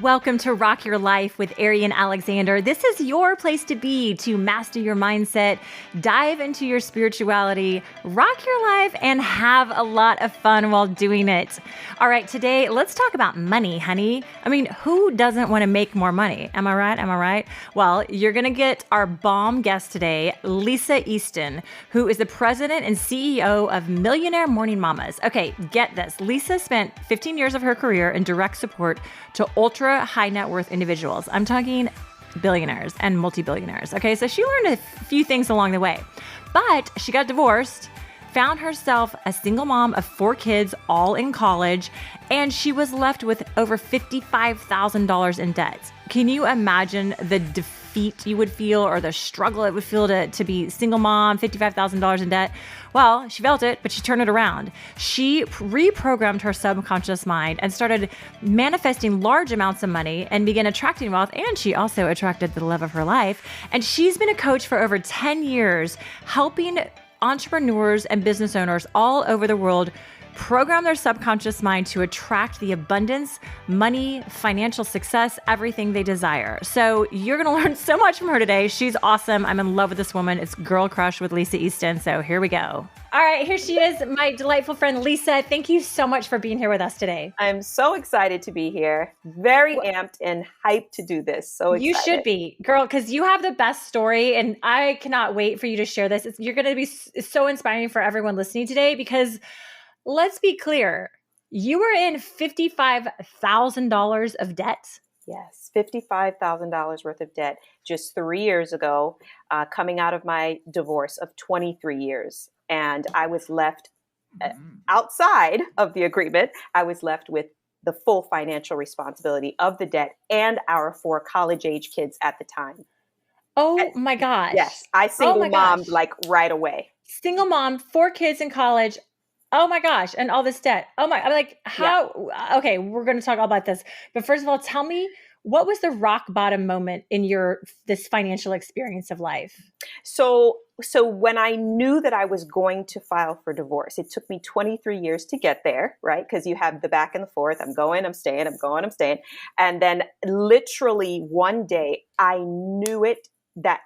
Welcome to Rock Your Life with Arian Alexander. This is your place to be to master your mindset, dive into your spirituality, rock your life, and have a lot of fun while doing it. All right, today, let's talk about money, honey. I mean, who doesn't want to make more money? Am I right? Am I right? Well, you're going to get our bomb guest today, Lisa Easton, who is the president and CEO of Millionaire Morning Mamas. Okay, get this. Lisa spent 15 years of her career in direct support to ultra high net worth individuals. I'm talking billionaires and multi-billionaires. Okay, so she learned a few things along the way, but she got divorced, found herself a single mom of 4 kids, all in college, and she was left with over $55,000 in debt. Can you imagine the defeat you would feel or the struggle it would feel to be single mom, $55,000 in debt? Well, she felt it, but she turned it around. She reprogrammed her subconscious mind and started manifesting large amounts of money and began attracting wealth. And she also attracted the love of her life. And she's been a coach for over 10 years, helping entrepreneurs and business owners all over the world program their subconscious mind to attract the abundance, money, financial success, everything they desire. So you're going to learn so much from her today. She's awesome. I'm in love with this woman. It's Girl Crush with Lisa Easton. So here we go. All right, here she is, my delightful friend, Lisa. Thank you so much for being here with us today. I'm so excited to be here. Very amped and hyped to do this. So excited. You should be, girl, because you have the best story, and I cannot wait for you to share this. You're going to be so inspiring for everyone listening today because let's be clear, you were in $55,000 of debt. Yes, $55,000 worth of debt just 3 years ago, coming out of my divorce of 23 years. And I was left outside of the agreement. I was left with the full financial responsibility of the debt and our 4 college-age kids at the time. Oh my gosh. Yes, I single mommed like right away. Single mom, 4 kids in college. Oh my gosh. And all this debt. I'm like, how? Yeah. Okay, we're going to talk all about this. But first of all, tell me, what was the rock bottom moment in this financial experience of life? So when I knew that I was going to file for divorce, it took me 23 years to get there, right? Because you have the back and the forth. I'm going, I'm staying, I'm going, I'm staying. And then literally one day I knew it,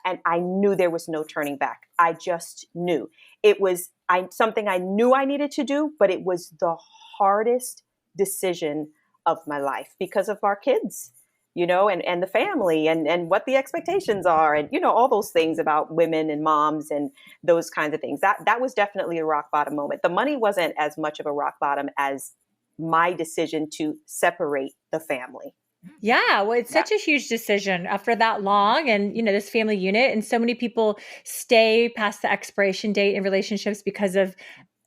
and I knew there was no turning back. I just knew. It was something I knew I needed to do, but it was the hardest decision of my life because of our kids, and the family and what the expectations are, and, all those things about women and moms and those kinds of things. That was definitely a rock bottom moment. The money wasn't as much of a rock bottom as my decision to separate the family. Yeah, well, it's such a huge decision after that long and, this family unit. And so many people stay past the expiration date in relationships because of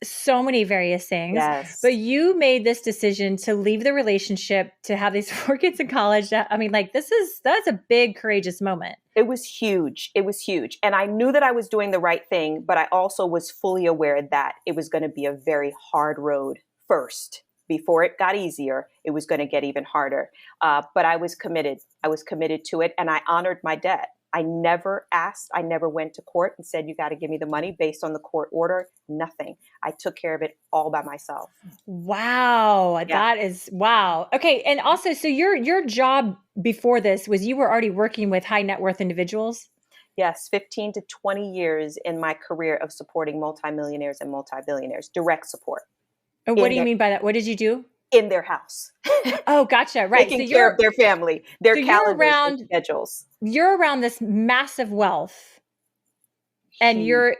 so many various things. Yes. But you made this decision to leave the relationship, to have these 4 kids in college. I mean, like, that's a big, courageous moment. It was huge. It was huge. And I knew that I was doing the right thing, but I also was fully aware that it was going to be a very hard road first. Before it got easier, it was going to get even harder. But I was committed. I was committed to it, and I honored my debt. I never asked. I never went to court and said, you got to give me the money based on the court order. Nothing. I took care of it all by myself. Wow. Yeah. That is, wow. Okay. And also, so your job before this was you were already working with high net worth individuals? Yes, 15 to 20 years in my career of supporting multimillionaires and multi-billionaires, direct support. And what do you mean by that? What did you do? In their house. Oh, gotcha. Right. Taking care of their family, their calendars and schedules. You're around this massive wealth and you're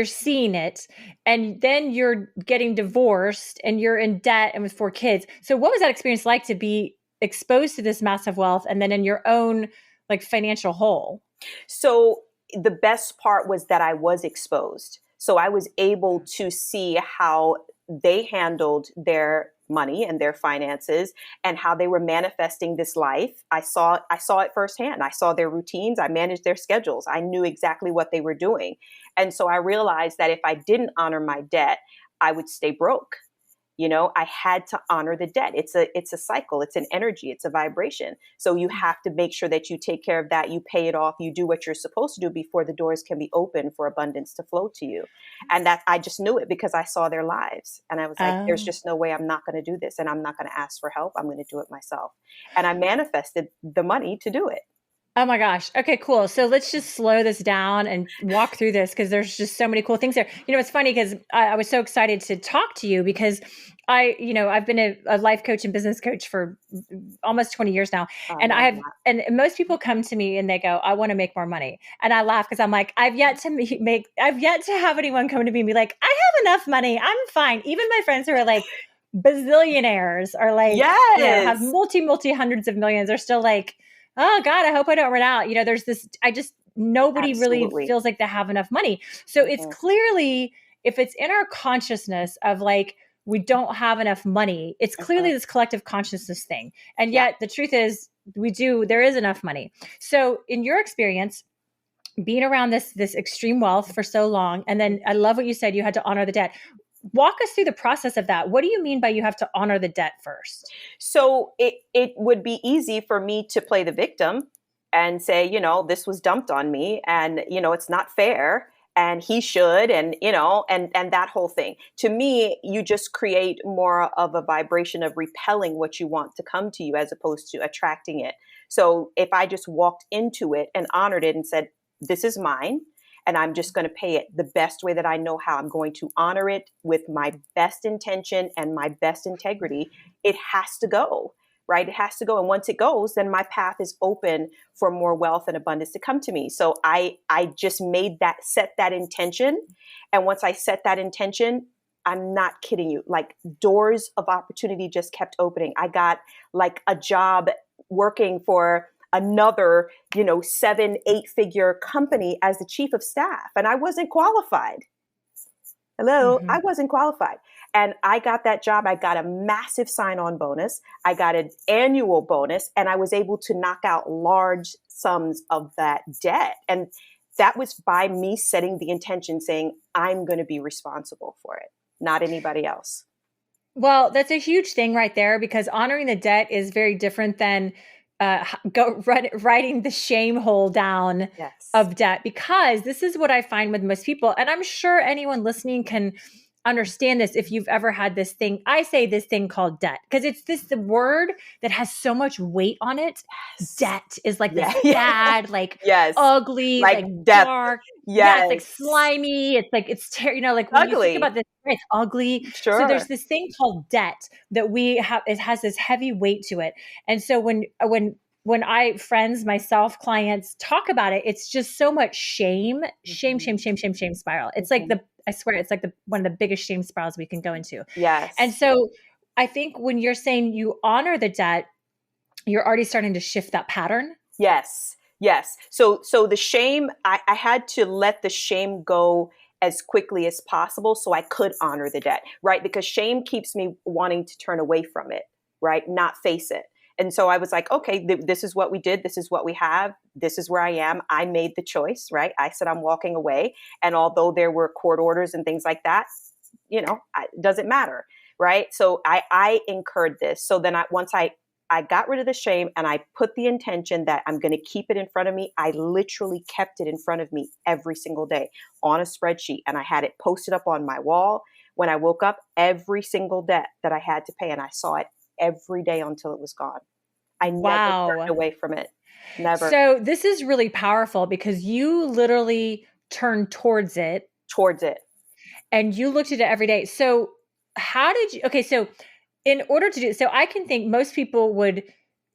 seeing it, and then you're getting divorced and you're in debt and with 4 kids. So what was that experience like to be exposed to this massive wealth and then in your own like financial hole? So the best part was that I was exposed. So I was able to see how they handled their money and their finances and how they were manifesting this life. I saw it firsthand. I saw their routines. I managed their schedules. I knew exactly what they were doing. And so I realized that if I didn't honor my debt, I would stay broke. I had to honor the debt. It's a cycle. It's an energy. It's a vibration. So you have to make sure that you take care of that. You pay it off. You do what you're supposed to do before the doors can be open for abundance to flow to you. And that I just knew it because I saw their lives. And I was like, there's just no way I'm not going to do this. And I'm not going to ask for help. I'm going to do it myself. And I manifested the money to do it. Oh my gosh. Okay, cool. So let's just slow this down and walk through this because there's just so many cool things there. It's funny because I was so excited to talk to you because I've been a life coach and business coach for almost 20 years now. And and most people come to me and they go, I want to make more money. And I laugh because I'm like, I've yet to have anyone come to me and be like, I have enough money. I'm fine. Even my friends who are like bazillionaires or like, have multi hundreds of millions are still like, oh God, I hope I don't run out. There's this, nobody Absolutely. really feels like they have enough money. So it's clearly, if it's in our consciousness of like, we don't have enough money, it's clearly this collective consciousness thing. And yet the truth is there is enough money. So in your experience, being around this extreme wealth for so long, and then I love what you said, you had to honor the debt. Walk us through the process of that. What do you mean by you have to honor the debt first? So it would be easy for me to play the victim and say, this was dumped on me and, it's not fair and he should, and, and that whole thing. To me, you just create more of a vibration of repelling what you want to come to you as opposed to attracting it. So if I just walked into it and honored it and said, this is mine, and I'm just going to pay it the best way that I know how. I'm going to honor it with my best intention and my best integrity. It has to go, right? It has to go. And once it goes, then my path is open for more wealth and abundance to come to me. So I just set that intention. And once I set that intention, I'm not kidding you, like doors of opportunity just kept opening. I got like a job working for another, 7-8 figure company as the chief of staff. And I wasn't qualified. I wasn't qualified. And I got that job. I got a massive sign-on bonus. I got an annual bonus, and I was able to knock out large sums of that debt. And that was by me setting the intention saying, I'm going to be responsible for it, not anybody else. Well, that's a huge thing right there because honoring the debt is very different than writing the shame hole down of debt, because this is what I find with most people. And I'm sure anyone listening can understand this if you've ever had this thing. I say this thing called debt because it's the word that has so much weight on it. Debt is like this bad, like ugly, like dark. It's like slimy. It's like, like when you think about this, it's ugly. Sure. So there's this thing called debt that we have, it has this heavy weight to it. And so when friends, myself, clients talk about it, it's just so much shame spiral. It's like I swear, it's like one of the biggest shame spirals we can go into. Yes. And so I think when you're saying you honor the debt, you're already starting to shift that pattern. Yes. So the shame, I had to let the shame go as quickly as possible so I could honor the debt, right? Because shame keeps me wanting to turn away from it, right? Not face it. And so I was like, okay, this is what we did. This is what we have. This is where I am. I made the choice, right? I said, I'm walking away. And although there were court orders and things like that, it doesn't matter, right? So I incurred this. So then once I got rid of the shame and I put the intention that I'm going to keep it in front of me, I literally kept it in front of me every single day on a spreadsheet. And I had it posted up on my wall. When I woke up, every single debt that I had to pay, and I saw it every day until it was gone. I never turned away from it. Never. So this is really powerful because you literally turned towards it. And you looked at it every day. So so in order to do, so I can think most people would,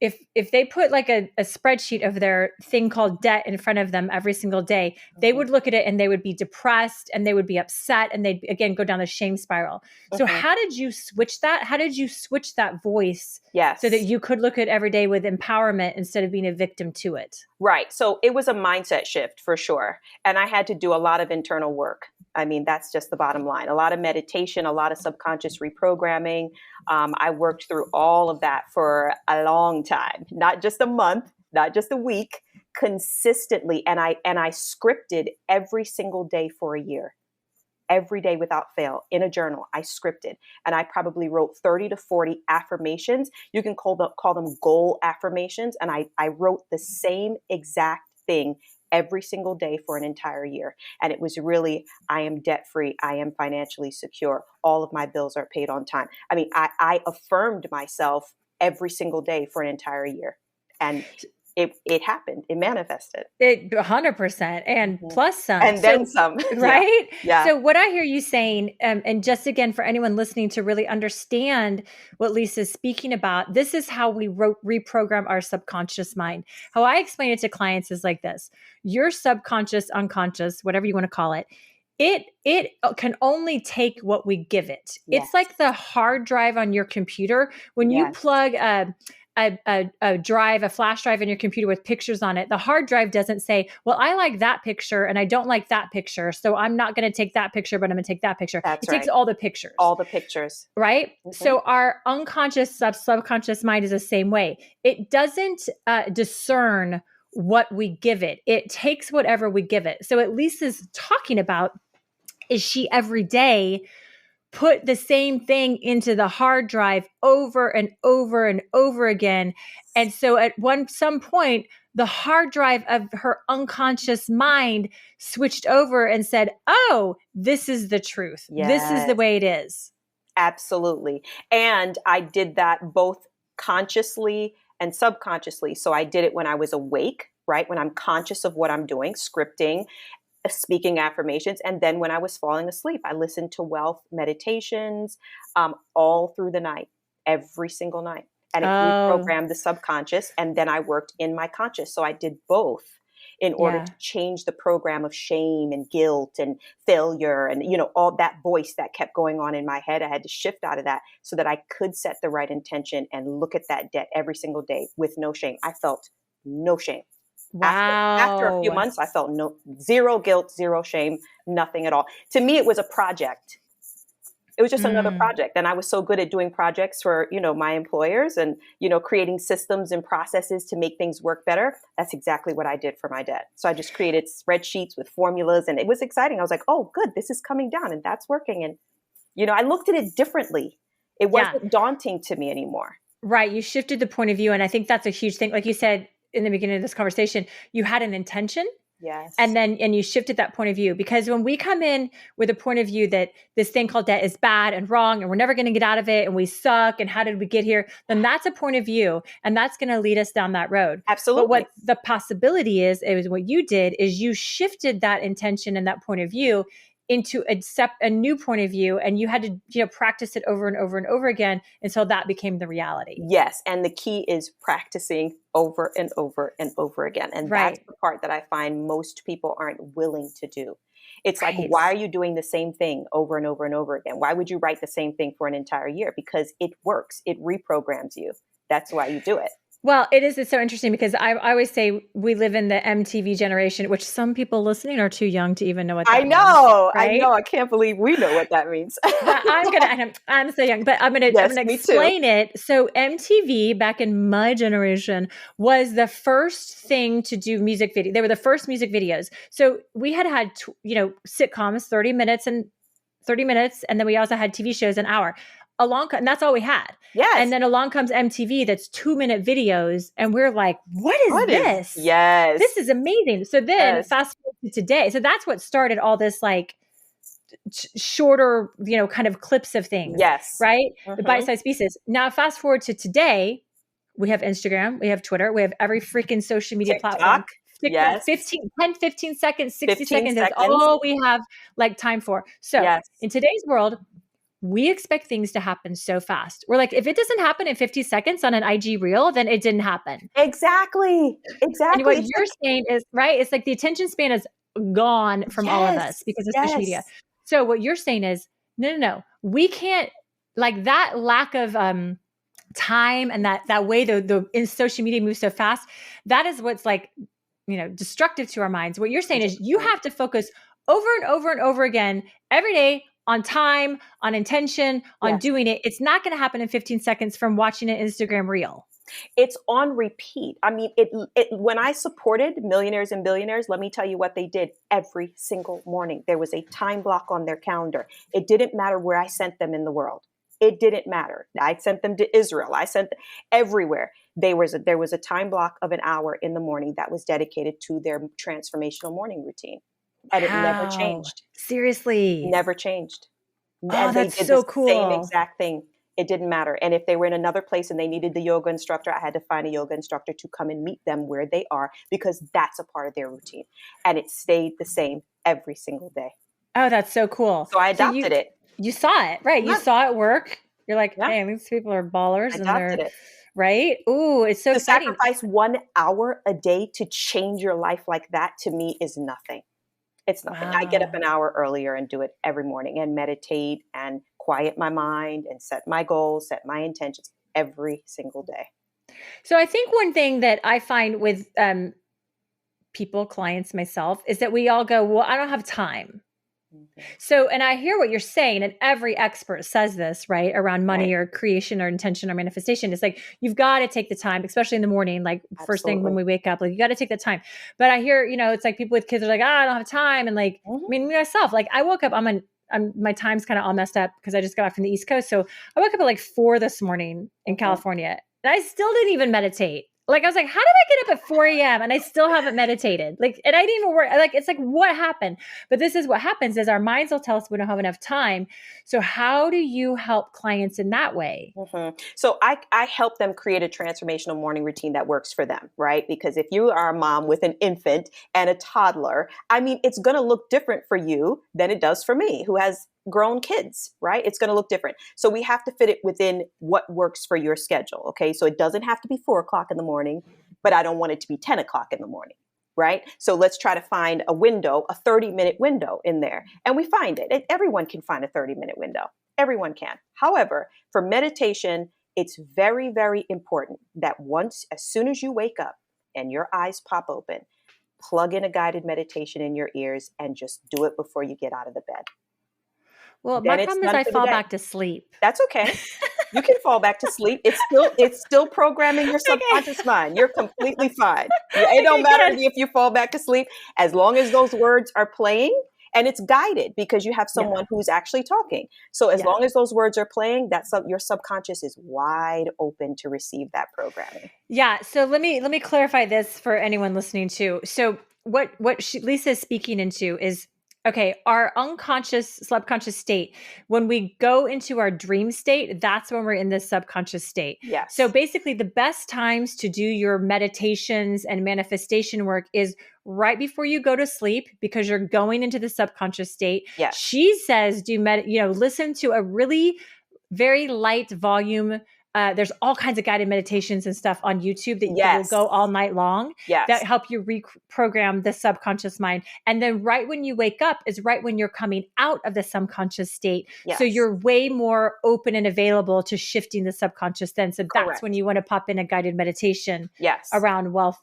if they put like a spreadsheet of their thing called debt in front of them every single day, they would look at it and they would be depressed and they would be upset and they'd again go down the shame spiral. So how did you switch that? How did you switch that voice so that you could look at every day with empowerment instead of being a victim to it? Right. So it was a mindset shift for sure. And I had to do a lot of internal work. I mean, that's just the bottom line. A lot of meditation, a lot of subconscious reprogramming. I worked through all of that for a long time, not just a month, not just a week, consistently. And I scripted every single day for a year. every day without fail in a journal. I scripted, and I probably wrote 30 to 40 affirmations. You can call them goal affirmations. And I wrote the same exact thing every single day for an entire year. And it was really, I am debt free. I am financially secure. All of my bills are paid on time. I mean, I affirmed myself every single day for an entire year. And it happened. It manifested. It 100% and plus some. And then some. Right? Yeah. So what I hear you saying, and just again, for anyone listening to really understand what Lisa's speaking about, this is how we reprogram our subconscious mind. How I explain it to clients is like this. Your subconscious, unconscious, whatever you want to call it, it can only take what we give it. Yes. It's like the hard drive on your computer. When you plug a flash drive in your computer with pictures on it, the hard drive doesn't say, well, I like that picture and I don't like that picture, so I'm not going to take that picture, but I'm going to take that picture. It takes all the pictures. All the pictures. Right? Mm-hmm. So our unconscious, subconscious mind is the same way. It doesn't discern what we give it. It takes whatever we give it. So at least is talking about is she every day put the same thing into the hard drive over and over and over again. And so at some point, the hard drive of her unconscious mind switched over and said, oh, this is the truth. Yes. This is the way it is. Absolutely. And I did that both consciously and subconsciously. So I did it when I was awake, right? When I'm conscious of what I'm doing, scripting, speaking affirmations. And then when I was falling asleep, I listened to wealth meditations all through the night, every single night. And it reprogrammed the subconscious. And then I worked in my conscious. So I did both in order to change the program of shame and guilt and failure and, all that voice that kept going on in my head. I had to shift out of that so that I could set the right intention and look at that debt every single day with no shame. I felt no shame. Wow. After a few months, I felt zero guilt, zero shame, nothing at all. To me, it was a project. It was just another project. And I was so good at doing projects for, my employers and, creating systems and processes to make things work better. That's exactly what I did for my debt. So I just created spreadsheets with formulas and it was exciting. I was like, oh, good, this is coming down and that's working. And, I looked at it differently. It wasn't daunting to me anymore. Right. You shifted the point of view. And I think that's a huge thing. Like you said, in the beginning of this conversation, you had an intention. Yes. And you shifted that point of view, because when we come in with a point of view that this thing called debt is bad and wrong and we're never going to get out of it and we suck and how did we get here, then that's a point of view and that's going to lead us down that road. Absolutely. But what the possibility is what you did is you shifted that intention and that point of view into a new point of view, and you had to practice it over and over and over again until that became the reality. Yes, and the key is practicing over and over and over again, and that's the part that I find most people aren't willing to do. It's like, why are you doing the same thing over and over and over again? Why would you write the same thing for an entire year? Because it works. It reprograms you. That's why you do it. Well, it's so interesting because I always say we live in the MTV generation, which some people listening are too young to even know what that means. Right? I know. I can't believe we know what that means. I'm so young, but I'm gonna explain it. So MTV back in my generation was the first thing to do music video. They were the first music videos. So we had sitcoms, 30 minutes, and then we also had TV shows an hour. And that's all we had. Yes. And then along comes MTV that's 2-minute videos. And we're like, what is this? Yes. This is amazing. So then fast forward to today. So that's what started all this like shorter, kind of clips of things. Yes. Right? The bite-sized pieces. Now fast forward to today, we have Instagram, we have Twitter, we have every freaking social media platform. Yes. 15 seconds, 60 seconds is all we have time for. So in today's world, we expect things to happen so fast. We're like, if it doesn't happen in 50 seconds on an IG reel, then it didn't happen. Exactly. And what you're saying is, right, it's like the attention span is gone from all of us because of social media. So what you're saying is, no. We can't, like that lack of time and that way the in social media moves so fast, that is what's like, destructive to our minds. What you're saying is you have to focus over and over and over again every day on time, on intention, on doing it. It's not going to happen in 15 seconds from watching an Instagram reel. It's on repeat. I mean, when I supported millionaires and billionaires, let me tell you what they did every single morning. There was a time block on their calendar. It didn't matter where I sent them in the world. It didn't matter. I sent them to Israel. I sent them everywhere. There was a time block of an hour in the morning that was dedicated to their transformational morning routine. And it never changed. Seriously. Never changed. Oh, And they that's did so the cool. same exact thing. It didn't matter. And if they were in another place and they needed the yoga instructor, I had to find a yoga instructor to come and meet them where they are, because that's a part of their routine. And it stayed the same every single day. Oh, that's so cool. So I adopted it. You saw it, right? Yeah. You saw it work. You're like, Yeah. hey, these people are ballers. I adopted it. Right? Ooh, it's so to exciting. sacrifice 1 hour a day to change your life like that, to me, is nothing. It's nothing. Wow. I get up an hour earlier and do it every morning and meditate and quiet my mind and set my goals, set my intentions every single day. So I think one thing that I find with people, clients, myself, is that we all go, well, I don't have time. Mm-hmm. So, and I hear what you're saying, and every expert says this, right? Around money or creation or intention or manifestation. It's like, you've got to take the time, especially in the morning, like first thing when we wake up, like you got to take the time. But I hear, it's like people with kids are like, I don't have time. And like, I mean, myself, like I woke up, my time's kind of all messed up because I just got back from the East Coast. So I woke up at like 4 this morning in California, and I still didn't even meditate. Like, I was like, how did I get up at 4 a.m. and I still haven't meditated? Like, and I didn't even work. Like, it's like, what happened? But this is what happens is our minds will tell us we don't have enough time. So how do you help clients in that way? So I help them create a transformational morning routine that works for them, right? Because if you are a mom with an infant and a toddler, I mean, it's going to look different for you than it does for me, who has grown kids, right? It's going to look different. So we have to fit it within what works for your schedule. Okay. So it doesn't have to be 4 o'clock in the morning, but I don't want it to be 10 o'clock in the morning. Right. So let's try to find a window, a 30-minute window in there. And we find it. Everyone can find a 30-minute window. Everyone can. However, for meditation, it's very, very important that as soon as you wake up and your eyes pop open, plug in a guided meditation in your ears and just do it before you get out of the bed. Well, my problem is I fall back to sleep. That's okay. You can fall back to sleep. It's still programming your subconscious mind. You're completely fine. It don't matter if you fall back to sleep, as long as those words are playing and it's guided, because you have someone who's actually talking. So as long as those words are playing, your subconscious is wide open to receive that programming. Yeah. So let me clarify this for anyone listening too. So what Lisa is speaking into is, okay, our unconscious, subconscious state, when we go into our dream state, that's when we're in the subconscious state. Yes. So basically the best times to do your meditations and manifestation work is right before you go to sleep, because you're going into the subconscious state. Yes. She says, listen to a really very light volume. There's all kinds of guided meditations and stuff on YouTube that will go all night long that help you reprogram the subconscious mind. And then right when you wake up is right when you're coming out of the subconscious state. Yes. So you're way more open and available to shifting the subconscious then. So that's when you want to pop in a guided meditation around wealth,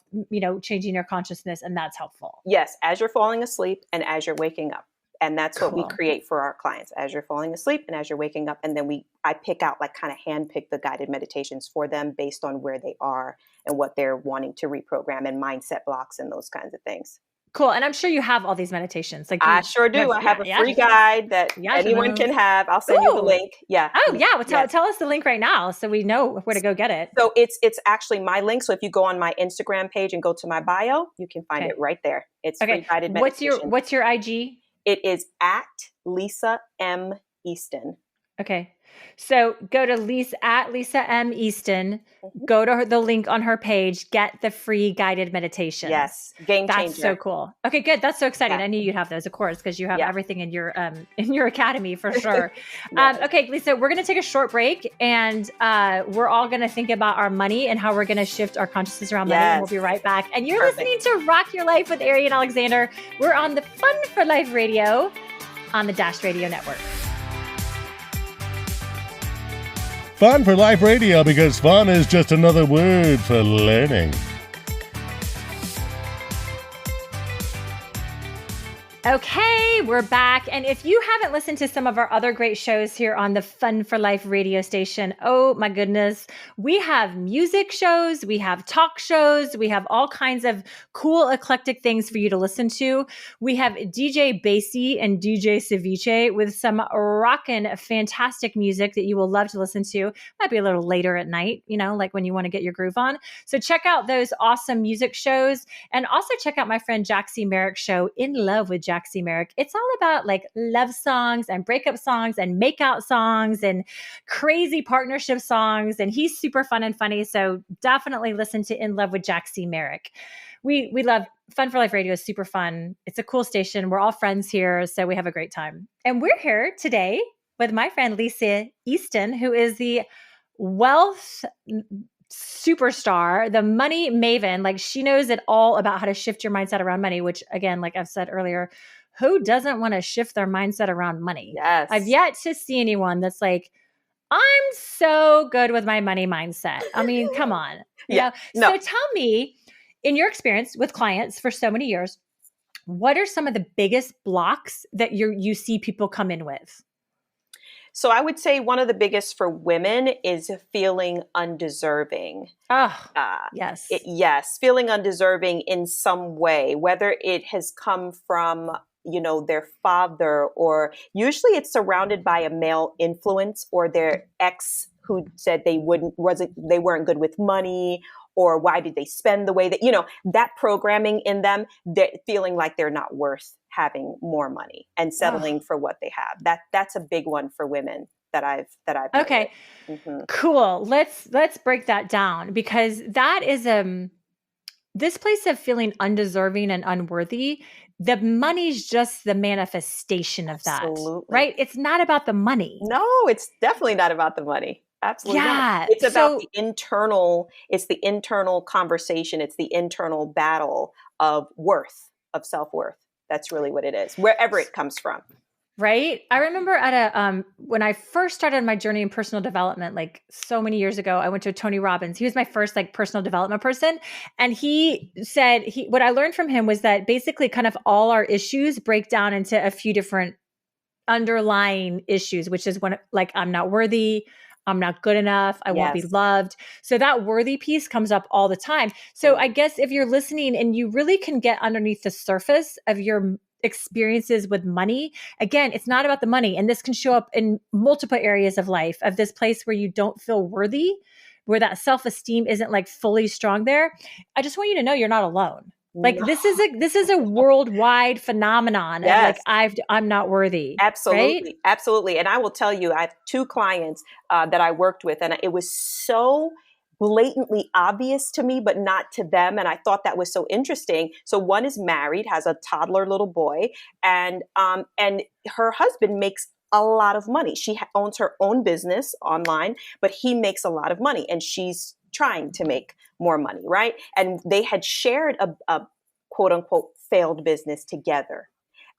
changing your consciousness. And that's helpful. Yes. As you're falling asleep and as you're waking up. And that's what we create for our clients as you're falling asleep and as you're waking up. And then I pick out, like, kind of handpick the guided meditations for them based on where they are and what they're wanting to reprogram, and mindset blocks and those kinds of things. Cool. And I'm sure you have all these meditations. Like, I sure do. I have a free guide that anyone can have. I'll send you the link. Yeah. Oh, yeah. Well, tell us the link right now so we know where to go get it. So it's actually my link. So if you go on my Instagram page and go to my bio, you can find it right there. It's free guided meditation. What's your IG? It is at Lisa M. Easton. Okay. So go to Lisa M. Easton, go to the link on her page, get the free guided meditations. Yes. Game changer. That's so cool. Okay, good. That's so exciting. I knew you'd have those, of course, because you have everything in your academy for sure. Okay, Lisa, we're going to take a short break, and we're all going to think about our money and how we're going to shift our consciousness around money. And we'll be right back. And you're listening to Rock Your Life with Ari and Alexander. We're on the Fun for Life Radio on the Dash Radio Network. Fun for Life Radio, because fun is just another word for learning. Okay, we're back. And if you haven't listened to some of our other great shows here on the Fun for Life radio station, oh my goodness, we have music shows, we have talk shows, we have all kinds of cool, eclectic things for you to listen to. We have DJ Basie and DJ Ceviche with some rockin' fantastic music that you will love to listen to. Might be a little later at night, like when you want to get your groove on. So check out those awesome music shows, and also check out my friend Jaxie Merrick's show, In Love with Jaxie Merrick. It's all about like love songs and breakup songs and makeout songs and crazy partnership songs. And he's super fun and funny. So definitely listen to In Love with Jaxie Merrick. We love Fun for Life Radio is super fun. It's a cool station. We're all friends here. So we have a great time. And we're here today with my friend Lisa Easton, who is the wealth superstar, the money maven. Like, she knows it all about how to shift your mindset around money, which again, like I've said earlier, who doesn't want to shift their mindset around money? Yes. I've yet to see anyone that's like, I'm so good with my money mindset. I mean, come on. No. So tell me, in your experience with clients for so many years, what are some of the biggest blocks that you see people come in with? So I would say one of the biggest for women is feeling undeserving. Oh, yes. Yes, feeling undeserving in some way, whether it has come from, their father, or usually it's surrounded by a male influence, or their ex who said they weren't good with money, or why did they spend the way that, that programming in them, they're feeling like they're not worth having more money and settling for what they have. That's a big one for women that I've okay. Cool. Let's break that down, because that is this place of feeling undeserving and unworthy. The money's just the manifestation of that. Absolutely. Right? It's not about the money. No, it's definitely not about the money. Absolutely not. It's about the internal conversation. It's the internal battle of self-worth. That's really what it is, wherever it comes from. Right. I remember at when I first started my journey in personal development, like so many years ago, I went to Tony Robbins. He was my first like personal development person. And he said, what I learned from him was that basically kind of all our issues break down into a few different underlying issues, which is when, like, I'm not worthy, I'm not good enough, I won't be loved. So that worthy piece comes up all the time. So I guess if you're listening and you really can get underneath the surface of your experiences with money, again, it's not about the money. And this can show up in multiple areas of life, of this place where you don't feel worthy, where that self-esteem isn't like fully strong there. I just want you to know you're not alone. Like, this is a worldwide phenomenon. Yes. Of like, I'm not worthy. Absolutely. Right? Absolutely. And I will tell you, I have 2 clients that I worked with, and it was so blatantly obvious to me, but not to them. And I thought that was so interesting. So one is married, has a toddler little boy, and her husband makes a lot of money. She owns her own business online, but he makes a lot of money, and she's trying to make more money, right? And they had shared a quote unquote failed business together.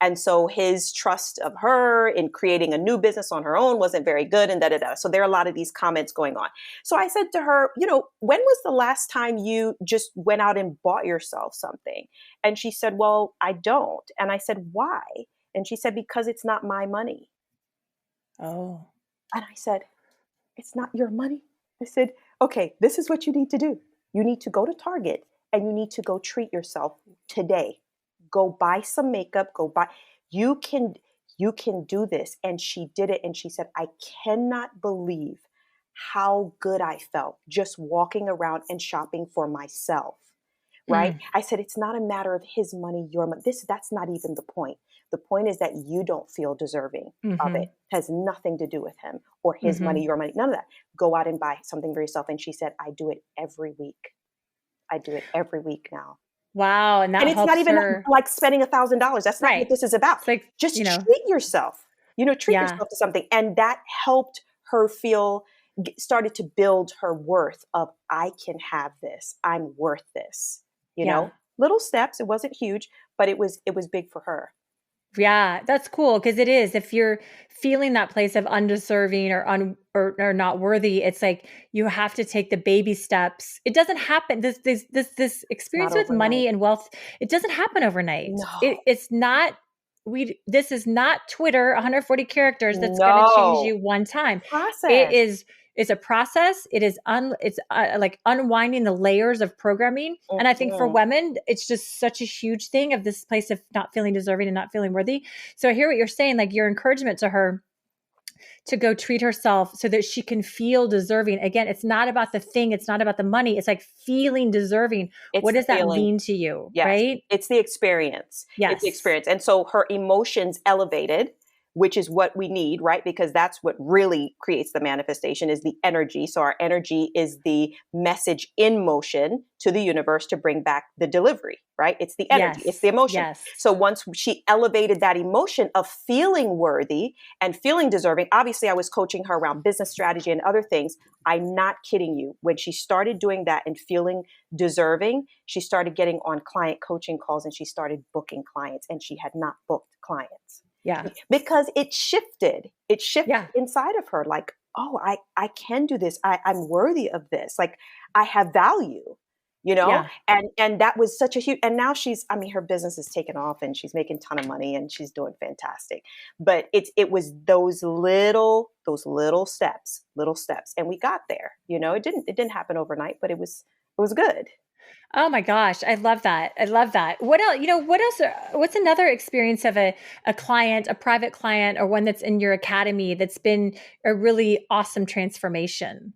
And so his trust of her in creating a new business on her own wasn't very good, and da-da-da. So there are a lot of these comments going on. So I said to her, when was the last time you just went out and bought yourself something? And she said, well, I don't. And I said, why? And she said, because it's not my money. Oh. And I said, it's not your money? I said, okay, this is what you need to do. You need to go to Target and you need to go treat yourself today. Go buy some makeup, you can do this. And she did it. And she said, I cannot believe how good I felt just walking around and shopping for myself. Right? I said, it's not a matter of his money, your money. That's not even the point. The point is that you don't feel deserving of it. It has nothing to do with him or his money, your money, none of that. Go out and buy something for yourself. And she said, I do it every week. I do it every week now. Wow. And it's not even like spending $1,000. That's not what this is about. It's like, just treat yourself, treat yourself to something. And that helped her started to build her worth of, I can have this. I'm worth this, little steps. It wasn't huge, but it was big for her. Yeah, that's cool. Because it is, if you're feeling that place of undeserving or not worthy, it's like you have to take the baby steps. It doesn't happen. This experience with money and wealth, it doesn't happen overnight. No. It's not this is not Twitter, 140 characters that's going to change No. you one time. Process. It's a process. It's like unwinding the layers of programming. And I think for women, it's just such a huge thing of this place of not feeling deserving and not feeling worthy. So I hear what you're saying, like your encouragement to her to go treat herself so that she can feel deserving. Again, it's not about the thing. It's not about the money. It's like feeling deserving. What does that mean to you? Yes. Right? It's the experience. Yes. It's the experience. And so her emotions elevated, which is what we need, right? Because that's what really creates the manifestation is the energy. So our energy is the message in motion to the universe to bring back the delivery, right? It's the energy, it's the emotion. Yes. So once she elevated that emotion of feeling worthy and feeling deserving, obviously I was coaching her around business strategy and other things. I'm not kidding you. When she started doing that and feeling deserving, she started getting on client coaching calls and she started booking clients, and she had not booked clients. Yeah. Because it shifted inside of her. Like, oh, I can do this. I'm worthy of this. Like I have value, and that was such a huge, and now her business is taken off and she's making a ton of money and she's doing fantastic. But it was those little steps. And we got there, it didn't happen overnight, but it was good. Oh my gosh. I love that. What else, what's another experience of a client, a private client, or one that's in your academy that's been a really awesome transformation?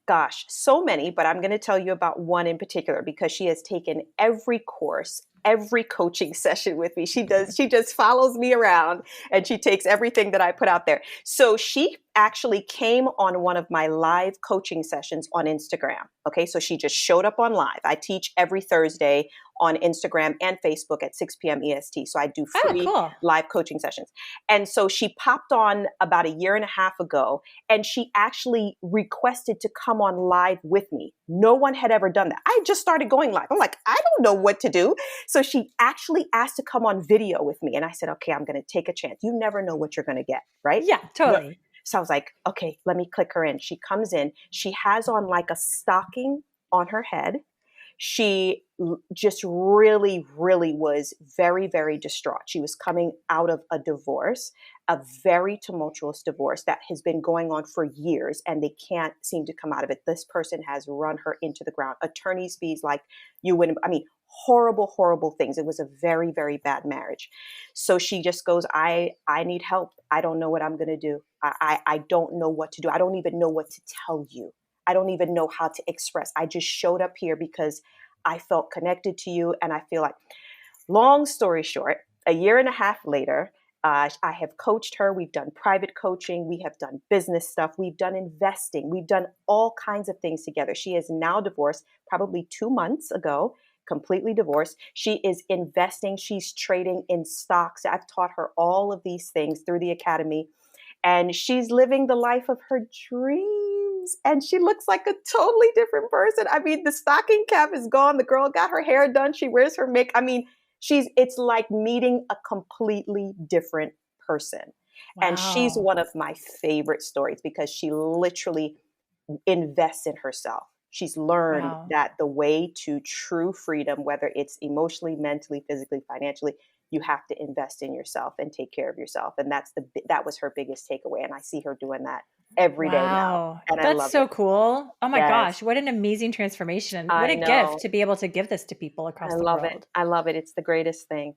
Gosh, so many, but I'm going to tell you about one in particular because she has taken every course, every coaching session with me. She just follows me around and she takes everything that I put out there. So she actually came on one of my live coaching sessions on Instagram. Okay. So she just showed up on live. I teach every Thursday on Instagram and Facebook at 6 p.m. EST. So I do free live coaching sessions. And so she popped on about a year and a half ago, and she actually requested to come on live with me. No one had ever done that. I just started going live. I'm like, I don't know what to do. So she actually asked to come on video with me. And I said, okay, I'm going to take a chance. You never know what you're going to get, right? Yeah, totally. So I was like, okay, let me click her in. She comes in. She has on like a stocking on her head. She just really, really was very, very distraught. She was coming out of a divorce, a very tumultuous divorce that has been going on for years, and they can't seem to come out of it. This person has run her into the ground. Attorney's fees like you wouldn't, horrible, horrible things. It was a very, very bad marriage. So she just goes, I need help. I don't know what I'm going to do. I don't know what to do. I don't even know what to tell you. I don't even know how to express. I just showed up here because I felt connected to you. And I feel like, long story short, a year and a half later, I have coached her. We've done private coaching. We have done business stuff. We've done investing. We've done all kinds of things together. She is now divorced, probably 2 months ago, completely divorced. She is investing. She's trading in stocks. I've taught her all of these things through the academy. And she's living the life of her dreams. And she looks like a totally different person. The stocking cap is gone. The girl got her hair done. She wears her makeup. It's like meeting a completely different person. Wow. And she's one of my favorite stories because she literally invests in herself. She's learned that the way to true freedom, whether it's emotionally, mentally, physically, financially, you have to invest in yourself and take care of yourself. And that was her biggest takeaway. And I see her doing that every day now. And I love That's so cool. Oh my gosh. What an amazing transformation. What a gift to be able to give this to people across the world. I love it. It's the greatest thing.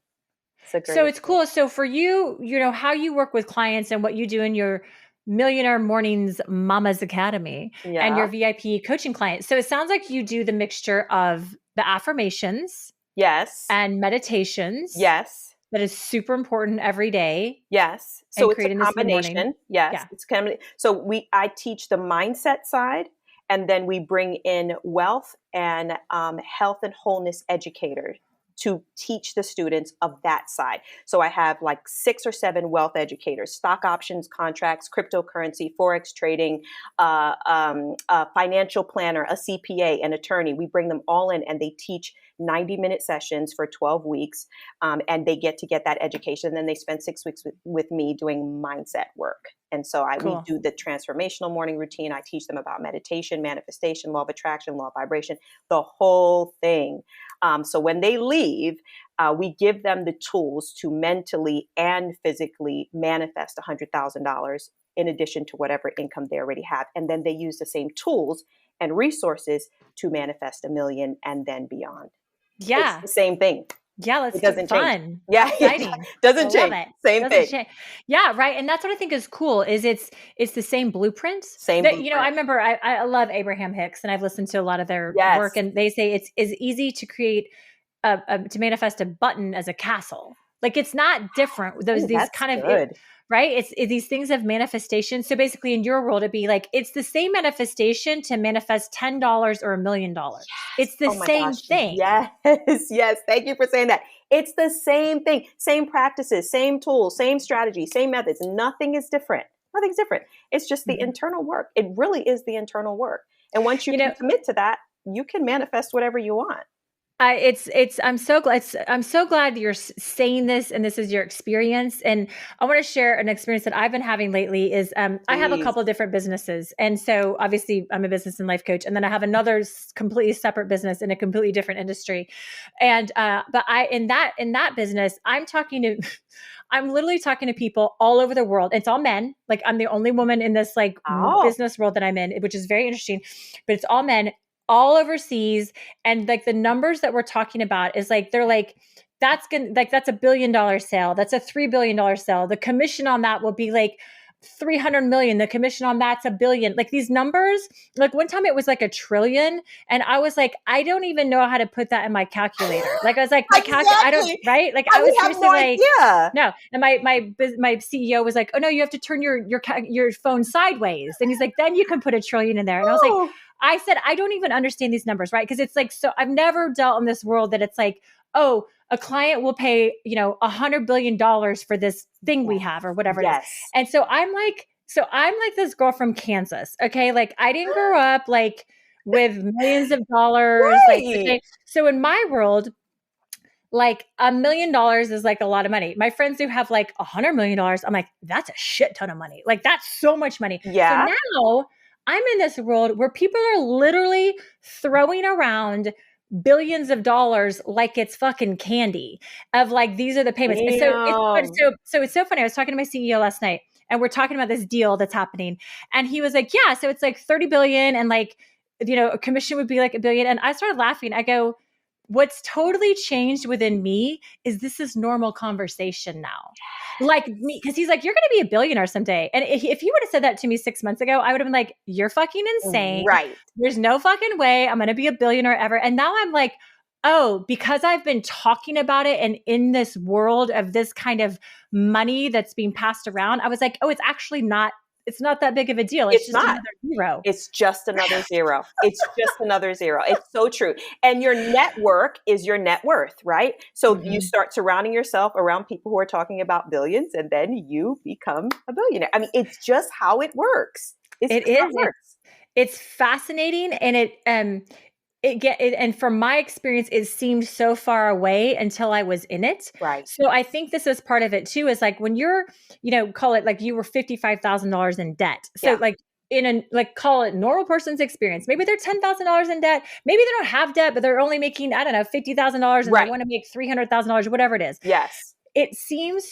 So it's cool. So for you, how you work with clients and what you do in your Millionaire Mornings Mama's Academy and your VIP coaching clients. So it sounds like you do the mixture of the affirmations. Yes. And meditations. Yes. That is super important every day. Yes. So it's a combination. Yes. Yeah. It's so I teach the mindset side, and then we bring in wealth and health and wholeness educators to teach the students of that side. So I have like 6 or 7 wealth educators, stock options, contracts, cryptocurrency, Forex trading, a financial planner, a CPA, an attorney. We bring them all in and they teach 90-minute sessions for 12 weeks. And they get that education. And then they spend 6 weeks with me doing mindset work. And so we do the transformational morning routine. I teach them about meditation, manifestation, law of attraction, law of vibration, the whole thing. So when they leave, We give them the tools to mentally and physically manifest $100,000 in addition to whatever income they already have. And then they use the same tools and resources to manifest 1 million and then beyond. It's Yeah. the same thing. Yeah, let's It do doesn't fun. change. Yeah, Exciting. it doesn't I change. love it. Same Doesn't thing. change. Yeah, right. And that's what I think is cool is it's the same blueprints. Same That, you know, I blueprint. remember I love Abraham Hicks, and I've listened to a lot of their work, Yes. and they say it's as easy to create to manifest a button as a castle. Like it's not different. Ooh, These that's kind of good. right? It's these things of manifestation. So basically, in your world, it'd be like it's the same manifestation to manifest $10 or $1 million. It's the Oh my same gosh. thing. Yes. Yes. Thank you for saying that. It's the same thing, same practices, same tools, same strategy, same methods. Nothing is different. Nothing's different. It's just the internal work. It really is the internal work. And once you can commit to that, you can manifest whatever you want. I'm so glad you're saying this and this is your experience. And I want to share an experience that I've been having lately is, I have a couple of different businesses. And so obviously I'm a business and life coach. And then I have another completely separate business in a completely different industry. And, but in that business, I'm literally talking to people all over the world. It's all men. Like I'm the only woman in this business world that I'm in, which is very interesting, but it's all men, all overseas. And like the numbers that we're talking about is like, they're like, that's $1 billion sale. That's a $3 billion sale. The commission on that will be like 300 million. The commission on that's $1 billion. Like these numbers, like one time it was like $1 trillion. And I was like, I don't even know how to put that in my calculator. Like I was like, I don't, right? Like I was seriously like, no. And my CEO was like, oh no, you have to turn your phone sideways. And he's like, then you can put $1 trillion in there. And I was like, I said, I don't even understand these numbers, right? Because it's like, so I've never dealt in this world that it's like, oh, a client will pay, $100 billion for this thing we have or whatever it is. And so I'm like this girl from Kansas. Okay. Like I didn't grow up like with millions of dollars. Right. Like, okay. So in my world, like $1 million is like a lot of money. My friends who have like $100 million, I'm like, that's a shit ton of money. Like that's so much money. Yeah. So now I'm in this world where people are literally throwing around billions of dollars like it's fucking candy of like, these are the payments. And so it's so funny. I was talking to my CEO last night and we're talking about this deal that's happening. And he was like, yeah, so it's like 30 billion and like, a commission would be like $1 billion. And I started laughing. I go, what's totally changed within me is this is normal conversation now. Like me, because he's like, you're going to be a billionaire someday. And if he would have said that to me 6 months ago, I would have been like, you're fucking insane. Right. There's no fucking way I'm going to be a billionaire ever. And now I'm like, oh, because I've been talking about it and in this world of this kind of money that's being passed around, I was like, oh, it's not that big of a deal. It's just not. another zero. It's just another zero. It's just another zero. It's so true. And your network is your net worth, right? So you start surrounding yourself around people who are talking about billions and then you become a billionaire. I mean, it's just how it works. It's fascinating. And and from my experience, it seemed so far away until I was in it. Right. So I think this is part of it too, is like when you're, call it like you were $55,000 in debt. So like call it normal person's experience. Maybe they're $10,000 in debt. Maybe they don't have debt, but they're only making, I don't know, $50,000 and they want to make $300,000, whatever it is. Yes. It seems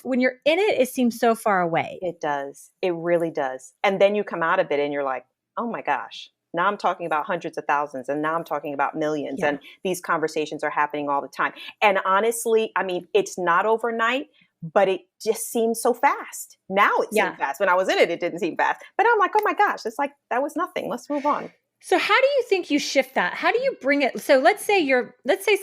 when you're in it, it seems so far away. It does. It really does. And then you come out of it and you're like, oh my gosh. Now I'm talking about hundreds of thousands and now I'm talking about millions. Yeah. And these conversations are happening all the time. And honestly, I mean, it's not overnight, but it just seems so fast. Now it seems fast. When I was in it, it didn't seem fast. But I'm like, oh my gosh, it's like, that was nothing. Let's move on. So how do you think you shift that? How do you bring it? So let's say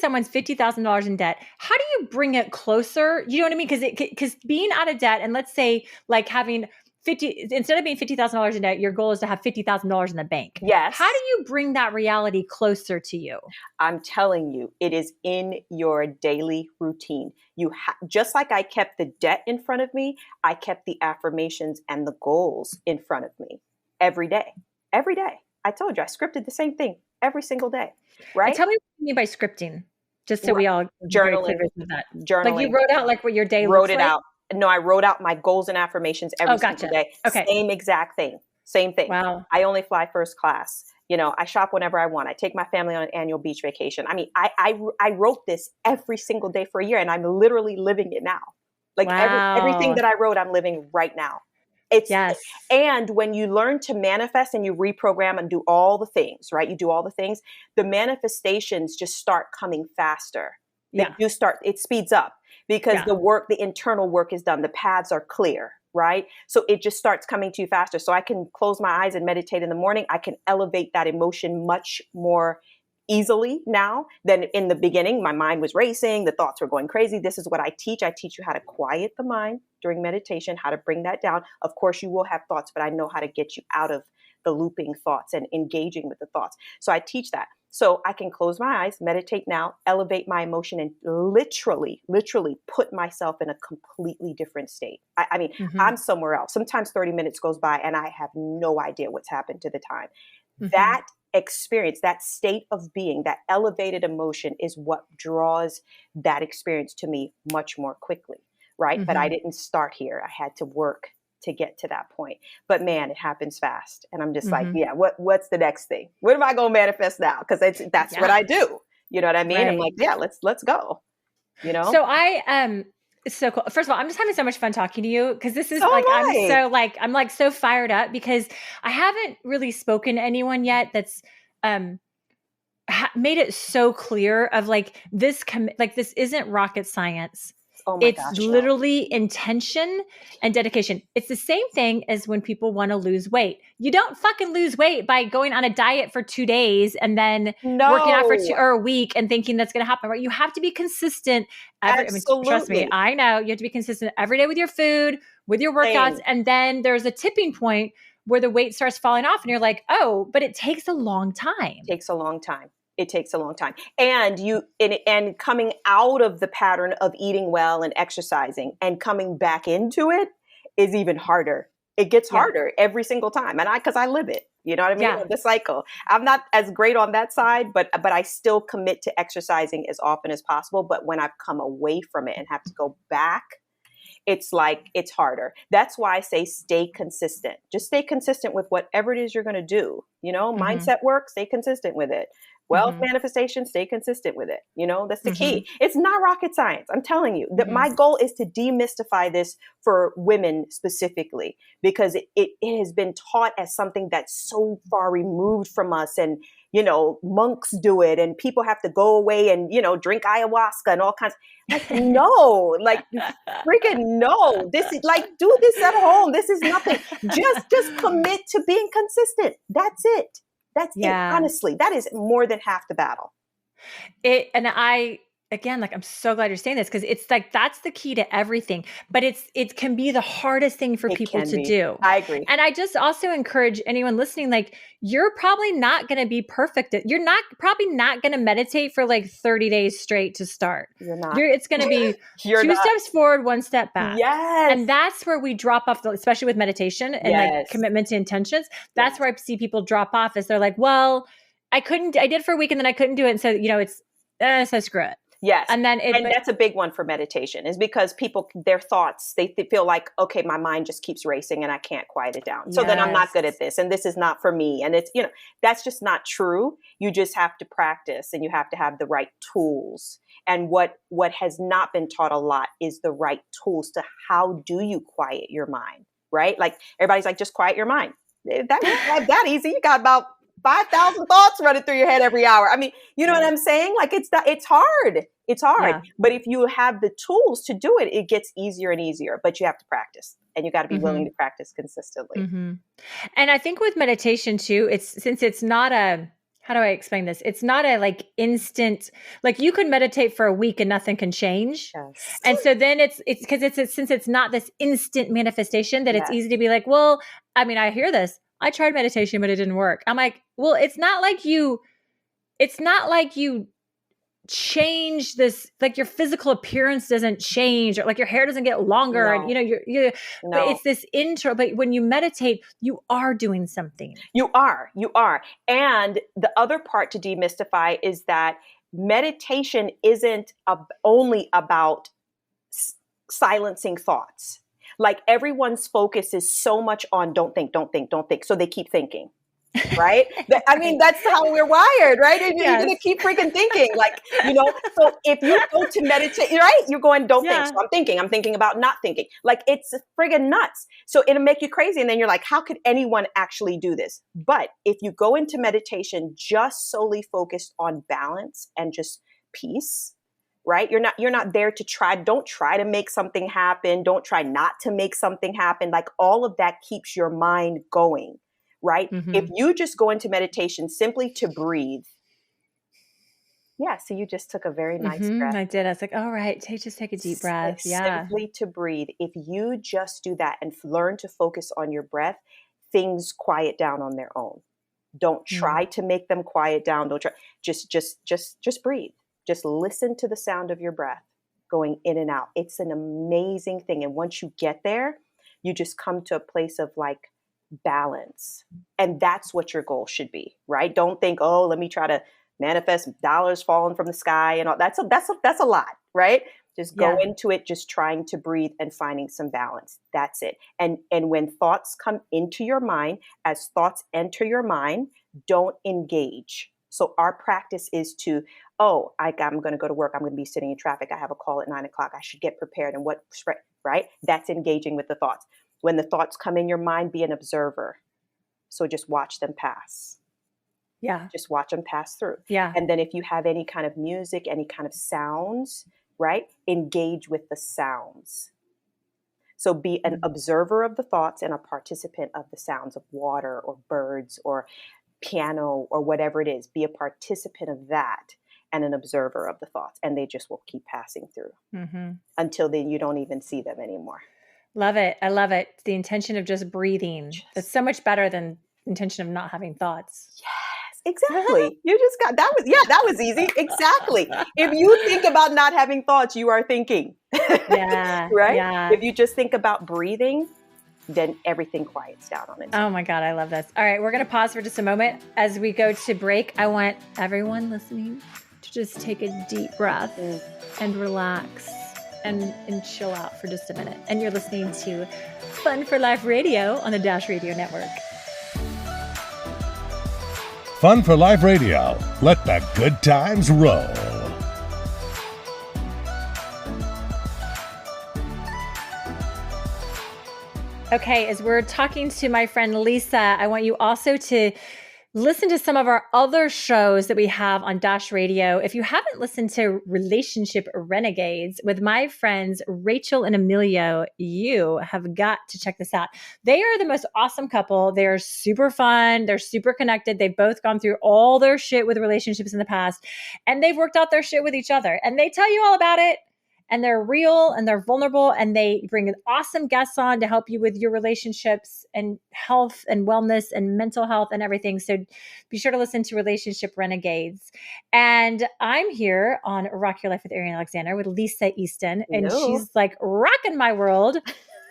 someone's $50,000 in debt. How do you bring it closer? You know what I mean? Because being out of debt and let's say like having instead of being $50,000 in debt, your goal is to have $50,000 in the bank. Yes. How do you bring that reality closer to you? I'm telling you, it is in your daily routine. Just like I kept the debt in front of me, I kept the affirmations and the goals in front of me every day. Every day. I told you, I scripted the same thing every single day. Right? And tell me what you mean by scripting, just so we all journaling. That. Journaling. Like you wrote out like what your day looks like? Out. No, I wrote out my goals and affirmations every single day. Okay. Same exact thing. Same thing. Wow. I only fly first class. I shop whenever I want. I take my family on an annual beach vacation. I mean, I wrote this every single day for a year, and I'm literally living it now. Like everything Wow. that I wrote, I'm living right now. It's Yes. And when you learn to manifest and you reprogram and do all the things, right? You do all the things, the manifestations just start coming faster. They Yeah. do start, it speeds up because Yeah. the internal work is done. The paths are clear, right? So it just starts coming to you faster. So I can close my eyes and meditate in the morning. I can elevate that emotion much more easily now than in the beginning. My mind was racing. The thoughts were going crazy. This is what I teach. I teach you how to quiet the mind during meditation, how to bring that down. Of course, you will have thoughts, but I know how to get you out of the looping thoughts and engaging with the thoughts. So I teach that. So I can close my eyes, meditate now, elevate my emotion, and literally put myself in a completely different state. I mean, I'm somewhere else. Sometimes 30 minutes goes by and I have no idea what's happened to the time. That experience, that state of being, that elevated emotion is what draws that experience to me much more quickly, right? But I didn't start here. I had to work to get to that point. But man, it happens fast. And I'm just like, yeah, what's the next thing? What am I going to manifest now? Because that's what I do. You know what I mean? Right. I'm like, yeah, let's go. So so cool. First of all, I'm just having so much fun talking to you because this is So like, am I. I'm so fired up because I haven't really spoken to anyone yet that's, made it so clear of like this, this isn't rocket science. Oh my It's gosh, no. literally intention and dedication. It's the same thing as when people want to lose weight. You don't fucking lose weight by going on a diet for 2 days and then working out for a week and thinking that's going to happen, right? You have to be consistent. Trust me, I know you have to be consistent every day with your food, with your workouts. Same. And then there's a tipping point where the weight starts falling off and you're like, oh, but it takes a long time. It takes a long time. And coming out of the pattern of eating well and exercising and coming back into it is even harder. It gets harder every single time. And because I live it, you know what I mean? Yeah. The cycle. I'm not as great on that side, but I still commit to exercising as often as possible. But when I've come away from it and have to go back, it's harder. That's why I say stay consistent. Just stay consistent with whatever it is you're going to do. Mindset work, stay consistent with it. Wealth manifestation, stay consistent with it. That's the key. It's not rocket science. I'm telling you that my goal is to demystify this for women specifically, because it has been taught as something that's so far removed from us. And, monks do it and people have to go away and, drink ayahuasca and all kinds. No, freaking no. This is do this at home. This is nothing. Just commit to being consistent. That's it. That's it. Honestly, that is more than half the battle. I'm so glad you're saying this because it's like, that's the key to everything, but it can be the hardest thing for people to do. I agree. And I just also encourage anyone listening, you're probably not going to be perfect. You're probably not going to meditate for 30 days straight to start. You're not. It's going to be two steps forward, one step back. Yes. And that's where we drop off, especially with meditation and commitment to intentions. That's where I see people drop off is they're like, well, I did it for a week and then I couldn't do it. And so, so screw it. Yes. And that's a big one for meditation is because their thoughts, they feel like, okay, my mind just keeps racing and I can't quiet it down. So then I'm not good at this and this is not for me. And it's, that's just not true. You just have to practice and you have to have the right tools. And what has not been taught a lot is the right tools to how do you quiet your mind, right? Everybody's like, just quiet your mind. That easy. You got about 5,000 thoughts running through your head every hour. I mean, you know what I'm saying? It's hard. It's hard. Yeah. But if you have the tools to do it, it gets easier and easier, but you have to practice and you got to be willing to practice consistently. And I think with meditation too, since it's not how do I explain this? It's not a instant, you could meditate for a week and nothing can change. Yes. And so then it's because since it's not this instant manifestation that it's easy to be like, well, I mean, I hear this. I tried meditation, but it didn't work. I'm like, well, it's not like you change this, your physical appearance doesn't change or your hair doesn't get longer. No. And but it's this but when you meditate, you are doing something. You are. And the other part to demystify is that meditation isn't only about silencing thoughts. Everyone's focus is so much on don't think. So they keep thinking, right? I mean, that's how we're wired, right? And you're Yes. going to keep freaking thinking, like, so if you go to meditate, right? You're going, don't think. Yeah. So I'm thinking about not thinking. Like, it's friggin' nuts. So it'll make you crazy. And then you're like, how could anyone actually do this? But if you go into meditation just solely focused on balance and just peace, right? You're not there to don't try to make something happen. Don't try not to make something happen. Like, all of that keeps your mind going. Right? Mm-hmm. If you just go into meditation simply to breathe. Yeah. So you just took a very nice breath. I did. I was like, all right, just take a deep breath. Yeah. Simply to breathe. If you just do that and learn to focus on your breath, things quiet down on their own. Don't try to make them quiet down. Don't try. Just breathe. Just listen to the sound of your breath going in and out. It's an amazing thing. And once you get there, you just come to a place of like balance. And that's what your goal should be, right? Don't think, oh, let me try to manifest dollars falling from the sky and all. That's a lot, right? Just go into it, just trying to breathe and finding some balance. That's it. And when thoughts come into your mind, as thoughts enter your mind, don't engage. So our practice is to, I'm going to go to work. I'm going to be sitting in traffic. I have a call at 9 o'clock. I should get prepared. And right? That's engaging with the thoughts. When the thoughts come in your mind, be an observer. So just watch them pass. Yeah. Just watch them pass through. Yeah. And then if you have any kind of music, any kind of sounds, right? Engage with the sounds. So be an observer of the thoughts and a participant of the sounds of water or birds or piano or whatever it is. Be a participant of that and an observer of the thoughts. And they just will keep passing through until then you don't even see them anymore. Love it. I love it. The intention of just breathing. That's so much better than intention of not having thoughts. Yes, exactly. You just got, that was easy. Exactly. If you think about not having thoughts, you are thinking. Yeah. Right? Yeah. If you just think about breathing, then everything quiets down on it. Oh my God, I love this. All right, we're going to pause for just a moment. As we go to break, I want everyone listening to just take a deep breath and relax. And chill out for just a minute. And you're listening to Fun for Life Radio on the Dash Radio Network. Fun for Life Radio. Let the good times roll. Okay, as we're talking to my friend Lisa, I want you also to listen to some of our other shows that we have on Dash Radio. If you haven't listened to Relationship Renegades with my friends Rachel and Emilio, you have got to check this out. They are the most awesome couple. They're super fun. They're super connected. They've both gone through all their shit with relationships in the past, and they've worked out their shit with each other. And they tell you all about it. And they're real and they're vulnerable, and they bring awesome guests on to help you with your relationships and health and wellness and mental health and everything. So be sure to listen to Relationship Renegades. And I'm here on Rock Your Life with Arian Alexander with Lisa Easton. And she's like rocking my world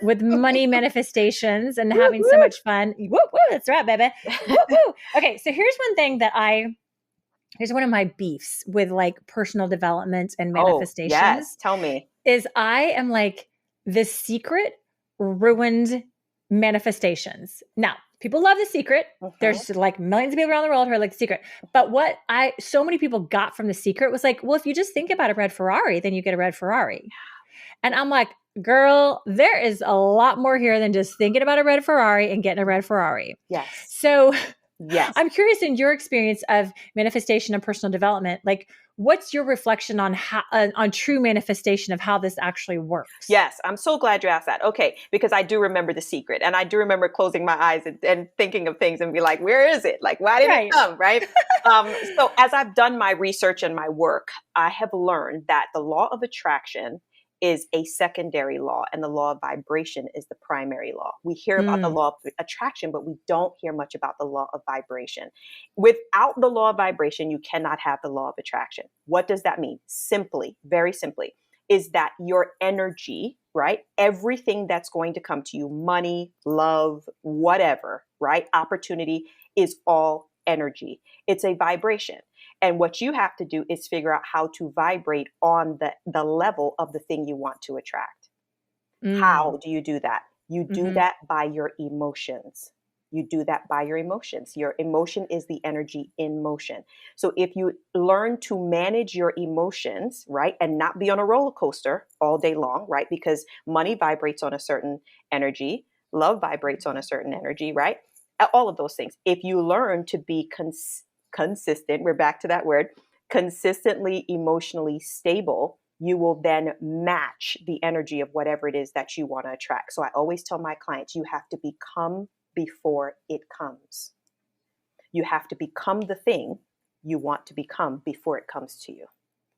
with money manifestations and having so much fun. Woo, woo, that's right, baby. Woo, woo. Okay, so here's one thing that here's one of my beefs with like personal development and manifestations. Oh, yes. Tell me. Is I am like The Secret ruined manifestations. Now, people love The Secret. There's like millions of people around the world who are like The Secret. But what so many people got from The Secret was like, well, if you just think about a red Ferrari, then you get a red Ferrari. And I'm like, girl, there is a lot more here than just thinking about a red Ferrari and getting a red Ferrari. Yes. So yes, I'm curious, in your experience of manifestation and personal development, like what's your reflection on how, on true manifestation of how this actually works? Yes, I'm so glad you asked that. Okay, because I do remember The Secret, and I do remember closing my eyes and thinking of things and be like, where is it? Like, why didn't it come? Right. So as I've done my research and my work, I have learned that the law of attraction is a secondary law, and the law of vibration is the primary law. We hear about the law of attraction, but we don't hear much about the law of vibration. Without the law of vibration, you cannot have the law of attraction. What does that mean? Simply, very simply, is that your energy, right? Everything that's going to come to you, money, love, whatever, right? Opportunity, is all energy. It's a vibration. And what you have to do is figure out how to vibrate on the level of the thing you want to attract. How do you do that? You do that by your emotions. You do that by your emotions. Your emotion is the energy in motion. So if you learn to manage your emotions, right, and not be on a roller coaster all day long, right, because money vibrates on a certain energy, love vibrates on a certain energy, right? All of those things. If you learn to be consistent, we're back to that word, consistently emotionally stable, you will then match the energy of whatever it is that you want to attract. So I always tell my clients, you have to become before it comes. You have to become the thing you want to become before it comes to you,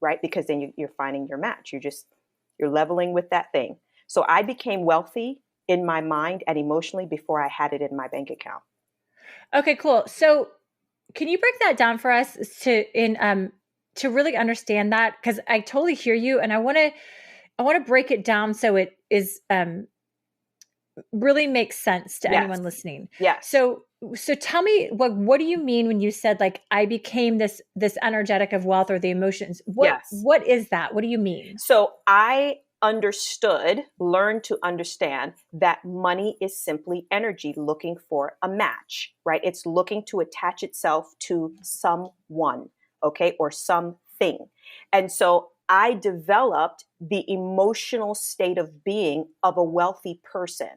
right? Because then you're finding your match. You're leveling with that thing. So I became wealthy in my mind and emotionally before I had it in my bank account. Okay, cool. So can you break that down for us to really understand that? Because I totally hear you, and I want to break it down so it is really makes sense to Yes. anyone listening. Yes. So tell me, what do you mean when you said like I became this energetic of wealth or the emotions? Yes. What is that? What do you mean? So I learned to understand that money is simply energy looking for a match, right? It's looking to attach itself to someone, okay, or something. And so I developed the emotional state of being of a wealthy person.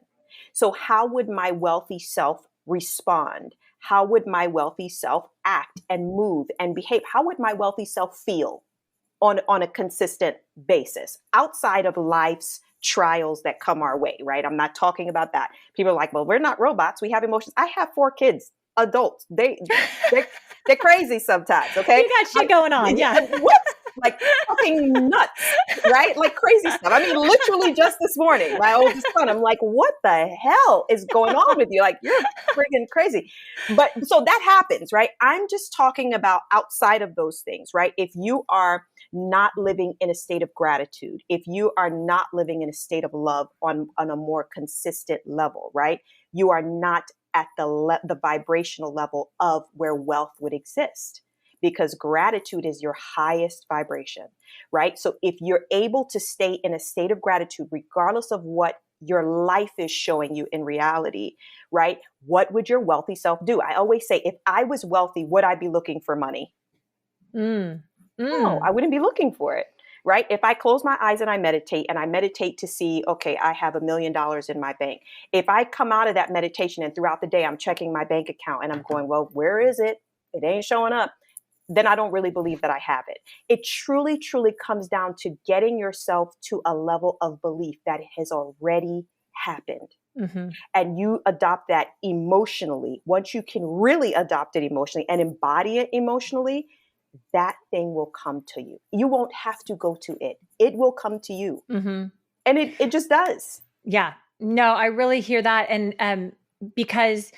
So how would my wealthy self respond? How would my wealthy self act and move and behave? How would my wealthy self feel on a consistent basis outside of life's trials that come our way, right? I'm not talking about that. People are like, well, we're not robots. We have emotions. I have 4 kids, adults. They're crazy sometimes. Okay. You got shit going on. Yeah. What? Like fucking nuts, right? Like crazy stuff. I mean, literally just this morning, my oldest son, I'm like, what the hell is going on with you? Like, you're friggin' crazy. But so that happens, right? I'm just talking about outside of those things, right? If you are not living in a state of gratitude, if you are not living in a state of love on a more consistent level, right? You are not at the vibrational level of where wealth would exist, because gratitude is your highest vibration, right? So if you're able to stay in a state of gratitude, regardless of what your life is showing you in reality, right? What would your wealthy self do? I always say, if I was wealthy, would I be looking for money? No, I wouldn't be looking for it, right? If I close my eyes and I meditate to see, okay, I have $1 million in my bank. If I come out of that meditation and throughout the day, I'm checking my bank account and I'm going, well, where is it? It ain't showing up. Then I don't really believe that I have it. It truly, truly comes down to getting yourself to a level of belief that it has already happened. Mm-hmm. And you adopt that emotionally. Once you can really adopt it emotionally and embody it emotionally, that thing will come to you. You won't have to go to it. It will come to you. Mm-hmm. And it just does. Yeah. No, I really hear that. And because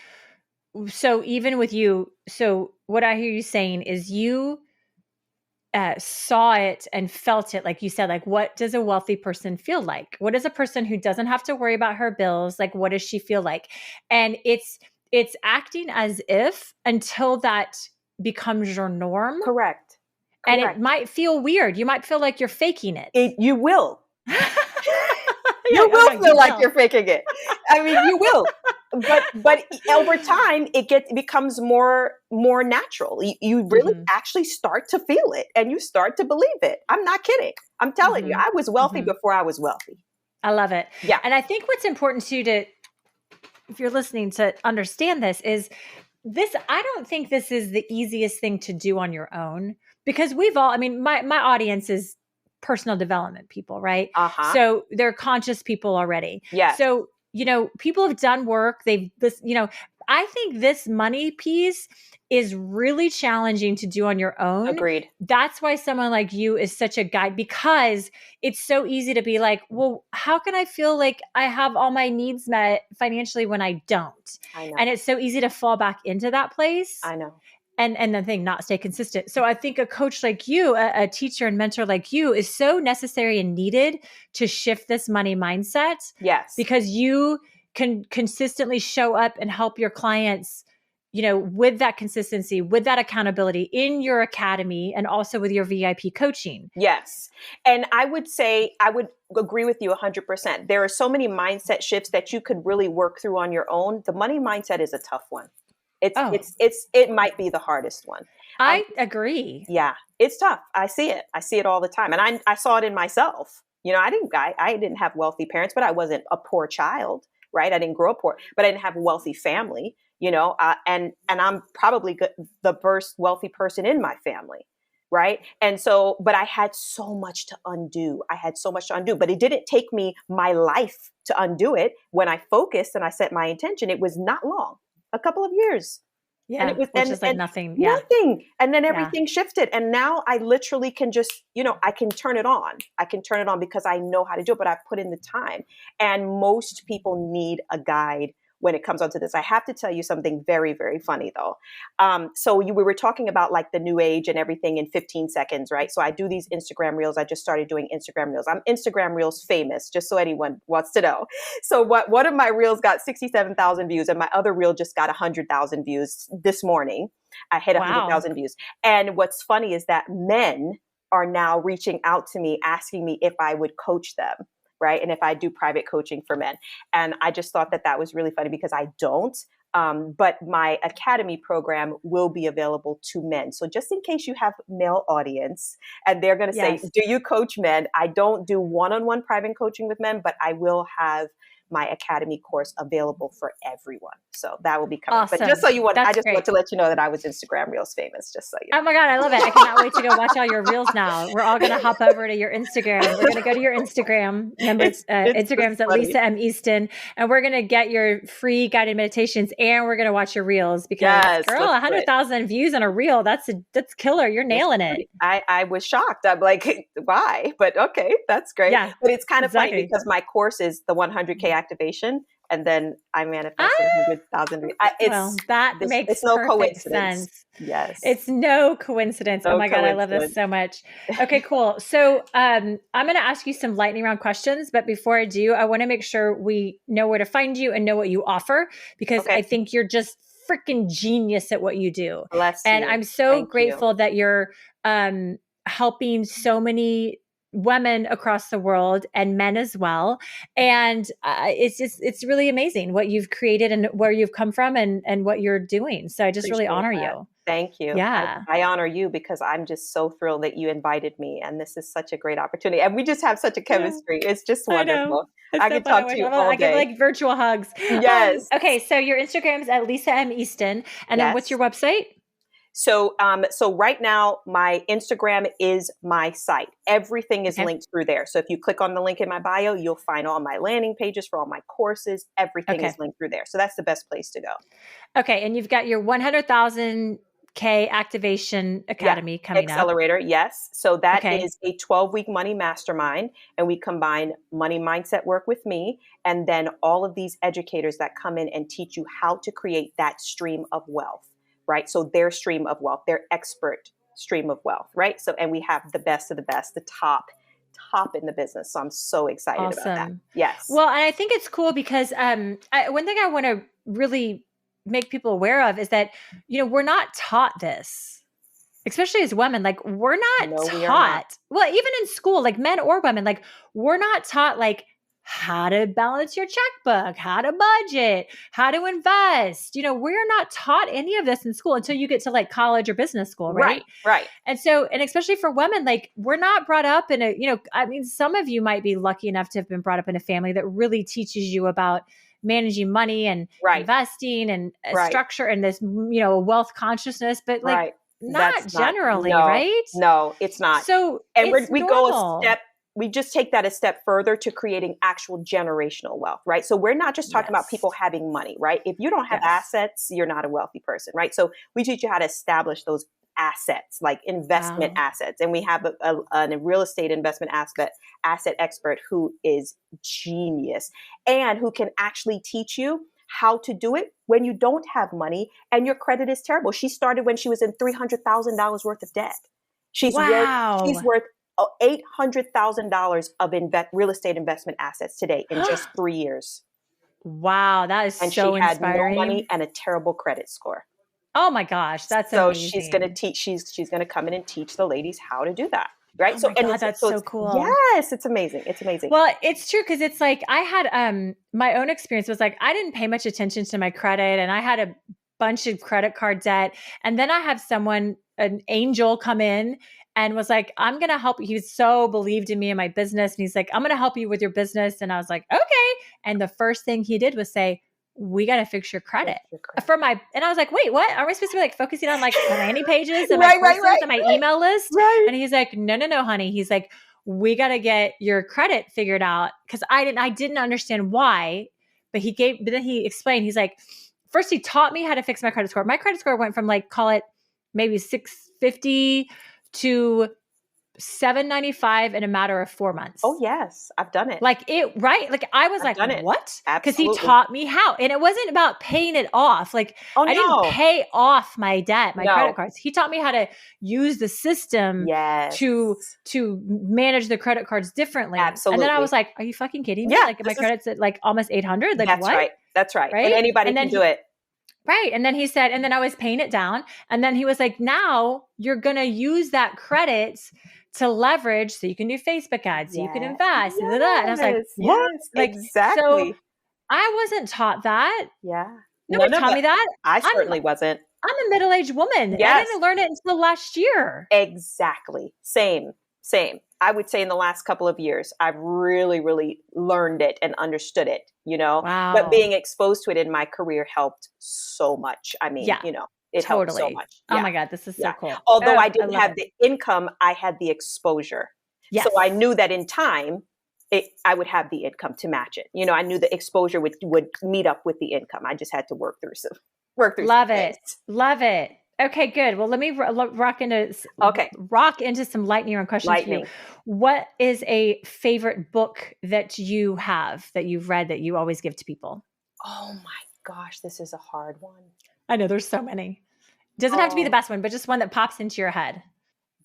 so even with you, so what I hear you saying is you saw it and felt it, like you said, like, what does a wealthy person feel like? What is a person who doesn't have to worry about her bills? Like, what does she feel like? And it's acting as if until that becomes your norm. Correct. And it might feel weird. You might feel like you're faking it. You will. You will feel like you're faking it. I mean, you will. But over time, it becomes more natural. You really actually start to feel it and you start to believe it. I'm not kidding. I'm telling you, I was wealthy before I was wealthy. I love it. Yeah. And I think what's important to if you're listening, to understand this is this. I don't think this is the easiest thing to do on your own, because we've all, I mean, my audience is personal development people, right? Uh-huh. So they're conscious people already. Yeah. So, people have done work. I think this money piece is really challenging to do on your own. Agreed. That's why someone like you is such a guide, because it's so easy to be like, well, how can I feel like I have all my needs met financially when I don't? I know. And it's so easy to fall back into that place. I know. And the thing, not stay consistent. So I think a coach like you, a teacher and mentor like you, is so necessary and needed to shift this money mindset. Yes. Because you can consistently show up and help your clients, with that consistency, with that accountability in your academy and also with your VIP coaching. Yes. And I would say, I would agree with you 100%. There are so many mindset shifts that you could really work through on your own. The money mindset is a tough one. It might be the hardest one. I agree. Yeah, it's tough. I see it. I see it all the time. And I saw it in myself. I didn't have wealthy parents, but I wasn't a poor child, right? I didn't grow up poor, but I didn't have a wealthy family, and I'm probably the first wealthy person in my family. Right. And so, but I had so much to undo. But it didn't take me my life to undo it. When I focused and I set my intention, it was not long, a couple of years. Yeah. And it was which is like nothing. Yeah. Nothing. And then everything shifted. And now I literally can just, I can turn it on. Because I know how to do it, but I put in the time. And most people need a guide when it comes onto this. I have to tell you something very, very funny though. So we were talking about like the new age and everything in 15 seconds, right? So I do these Instagram reels. I just started doing Instagram reels. I'm Instagram reels famous, just so anyone wants to know. So one of my reels got 67,000 views and my other reel just got 100,000 views this morning. I hit 100,000 views. And what's funny is that men are now reaching out to me, asking me if I would coach them. Right. And if I do private coaching for men. And I just thought that was really funny because I don't. But my academy program will be available to men. So just in case you have male audience and they're going to say, do you coach men? I don't do one-on-one private coaching with men, but I will have my academy course available for everyone. So that will be coming. Awesome. But just so you want, That's I just great. want to let you know that I was Instagram Reels famous, just so you know. Oh my God, I love it. I cannot wait to go watch all your reels now. We're all going to hop over to your Instagram. We're going to go to your Instagram. Remember, Instagram's at Lisa M. Easton. And we're going to get your free guided meditations and we're going to watch your reels because girl, 100,000 views on a reel. That's killer. You're nailing it. I was shocked. I'm like, why? But okay, that's great. Yeah, but it's kind of funny because my course is the 100K activation. And then I manifested 100,000. It's no coincidence. Sense. Yes. It's no coincidence. Oh my God, I love this so much. Okay, cool. So I'm going to ask you some lightning round questions. But before I do, I want to make sure we know where to find you and know what you offer because I think you're just freaking genius at what you do. Bless you. And I'm so grateful that you're helping so many women across the world and men as well. And it's really amazing what you've created and where you've come from and what you're doing. So I just really honor you. Thank you. Yeah. I honor you because I'm just so thrilled that you invited me. And this is such a great opportunity. And we just have such a chemistry. Yeah. It's just wonderful. I can talk to you all day. I get like virtual hugs. Yes. Okay. So your Instagram is at Lisa M. Easton. And then what's your website? So right now, my Instagram is my site. Everything is linked through there. So if you click on the link in my bio, you'll find all my landing pages for all my courses. Everything is linked through there. So that's the best place to go. Okay. And you've got your 100,000K Activation Academy coming Accelerator, up. Yes. So that is a 12-week money mastermind. And we combine money mindset work with me. And then all of these educators that come in and teach you how to create that stream of wealth. Right. So their stream of wealth, their expert stream of wealth. Right. So, and we have the best of the best, the top in the business. So I'm so excited about that. Yes. Well, and I think it's cool because one thing I want to really make people aware of is that, we're not taught this, especially as women. Like we're not taught. We are not. Well, even in school, like men or women, like we're not taught like how to balance your checkbook, how to budget, how to invest. We're not taught any of this in school until you get to like college or business school, right? Right. And so, and especially for women, like we're not brought up in some of you might be lucky enough to have been brought up in a family that really teaches you about managing money and investing and structure and this, wealth consciousness, but like not generally, right? No, it's not. So and we go a step. We just take that a step further to creating actual generational wealth, right? So we're not just talking about people having money, right? If you don't have assets, you're not a wealthy person, right? So we teach you how to establish those assets, like investment assets. And we have a real estate investment asset expert who is genius and who can actually teach you how to do it when you don't have money and your credit is terrible. She started when she was in $300,000 worth of debt. She's worth $800,000 of real estate investment assets today in just 3 years. Wow, that is so inspiring. And she had no money and a terrible credit score. Oh my gosh, that's So amazing. she's going to teach, she's going to come in and teach the ladies how to do that. Right. Oh So, my and God, that's so cool. Yes, it's amazing. It's amazing. Well, it's true. Cause it's like, I had, my own experience was like, I didn't pay much attention to my credit and I had a bunch of credit card debt. And then I have someone, an angel come in and was like, I'm going to help you. He so believed in me and my business. And he's like, I'm going to help you with your business. And I was like, okay. And the first thing he did was say, we got to fix your credit for my, and I was like, wait, what? Are we supposed to be like focusing on like my landing pages and my courses and my email list? Right. And he's like, no, honey. He's like, we got to get your credit figured out. Cause I didn't understand why, but then he explained, he's like, first he taught me how to fix my credit score. My credit score went from like, call it maybe 650 to 795 in a matter of 4 months. Oh yes, I've done it. Like it, right? Like I was I've like, what? Because he taught me how. And it wasn't about paying it off. Like I didn't pay off my debt, my credit cards. He taught me how to use the system to manage the credit cards differently. Absolutely. And then I was like, are you fucking kidding me? Yeah, like my credit's at like almost 800. Like that's what? Right. That's right. And anybody can do it. Right. And then he said, and then I was paying it down. And then he was like, now you're going to use that credit to leverage so you can do Facebook ads, so you can invest. And I was like, what? Like, exactly. So I wasn't taught that. Yeah. Nobody taught me that. I certainly wasn't. I'm a middle-aged woman. Yes. I didn't learn it until last year. Exactly. Same. I would say in the last couple of years, I've really, really learned it and understood it, you know, but being exposed to it in my career helped so much. I mean, you know, it helped so much. Oh my God, this is so cool. Although I didn't have the income, I had the exposure. Yes. So I knew that in time, I would have the income to match it. You know, I knew the exposure would meet up with the income. I just had to work through some Love it. Okay, good. Well, let me rock into some lightning round questions for you. What is a favorite book that you have that you've read that you always give to people? Oh my gosh, this is a hard one. I know there's so many. Doesn't have to be the best one, but just one that pops into your head.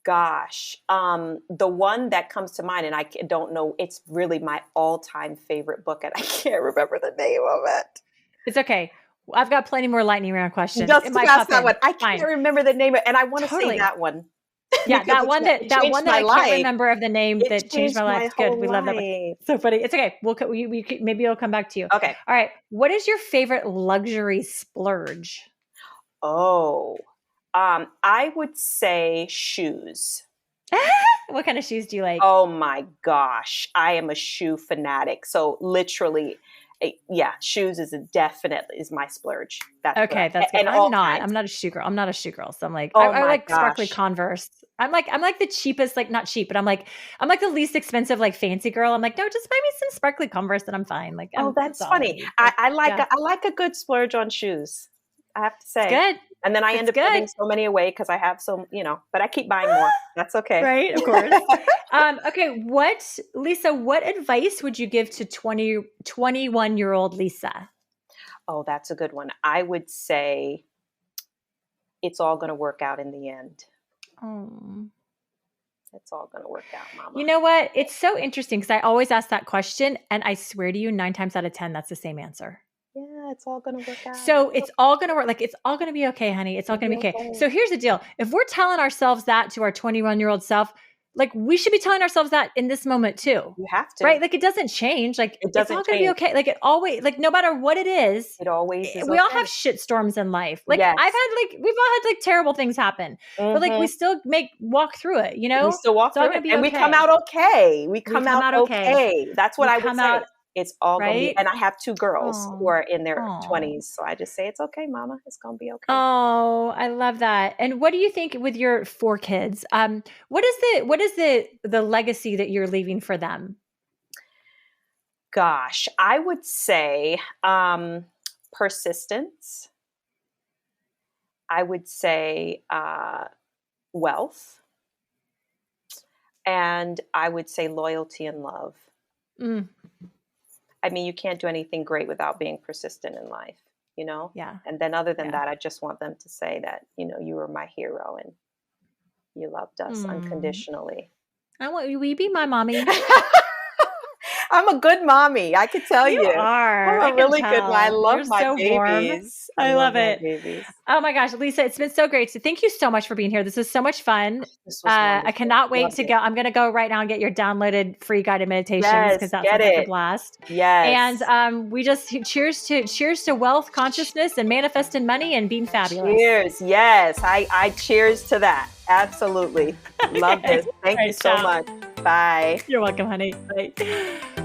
Gosh, the one that comes to mind, and I don't know, it's really my all-time favorite book, and I can't remember the name of it. It's okay. I've got plenty more lightning round questions. Just ask that one. I can't remember the name of it, and I want to say that one. Yeah, that one that I can't remember of the name that changed my life. Good, we love that one. So funny. It's okay. Maybe it'll come back to you. Okay. All right. What is your favorite luxury splurge? Oh, I would say shoes. What kind of shoes do you like? Oh my gosh, I am a shoe fanatic. So literally, shoes is definitely my splurge. That's good. I'm not a shoe girl. So I'm like, I like sparkly Converse. I'm like the cheapest, like not cheap, but I'm like the least expensive, like fancy girl. I'm like, no, just buy me some sparkly Converse and I'm fine. Like, that's funny. I like a good splurge on shoes. I have to say. It's good. And then I end up giving so many away because I have some, but I keep buying more. That's okay. Right. Of course. Okay. Lisa, what advice would you give to 21-year-old Lisa? Oh, that's a good one. I would say it's all going to work out in the end. Oh. It's all going to work out, Mama. You know what? It's so interesting because I always ask that question and I swear to you, 9 times out of 10, that's the same answer. Yeah, it's all going to work out. So it's all going to work. Like, it's all going to be okay, honey. It's all going to be okay. So here's the deal. If we're telling ourselves that to our 21-year-old self, like we should be telling ourselves that in this moment too. You have to. Right? Like it doesn't change. Like it's all going to be okay. Like it always, like no matter what it is. It always is. We all have shit storms in life. Like we've all had like terrible things happen. But like we still walk through it, you know? We still walk through it. And we come out okay. We come out okay. That's what I would say. It's all going to be, and I have 2 girls who are in their 20s. So I just say, it's okay, Mama. It's going to be okay. Oh, I love that. And what do you think with your 4 kids? What is the legacy that you're leaving for them? Gosh, I would say persistence. I would say wealth. And I would say loyalty and love. Mm. I mean, you can't do anything great without being persistent in life, you know? Yeah. And then other than that, I just want them to say that, you were my hero and you loved us unconditionally. Will you be my mommy? I'm a good mommy. I could tell you. You are. I'm a really good one. I love You're my so warm. babies. I love my it. babies. Oh my gosh, Lisa, it's been so great. So thank you so much for being here. This is so much fun. This was I wonderful. cannot wait Loved to it. go. I'm going to go right now and get your downloaded free guided meditations Yes, because that get sounds like a it. blast. Yes. And we just cheers to wealth, consciousness, and manifesting money and being fabulous. Cheers. Yes. I cheers to that. Absolutely. Love this. Thank you so much. Bye. You're welcome, honey. Bye.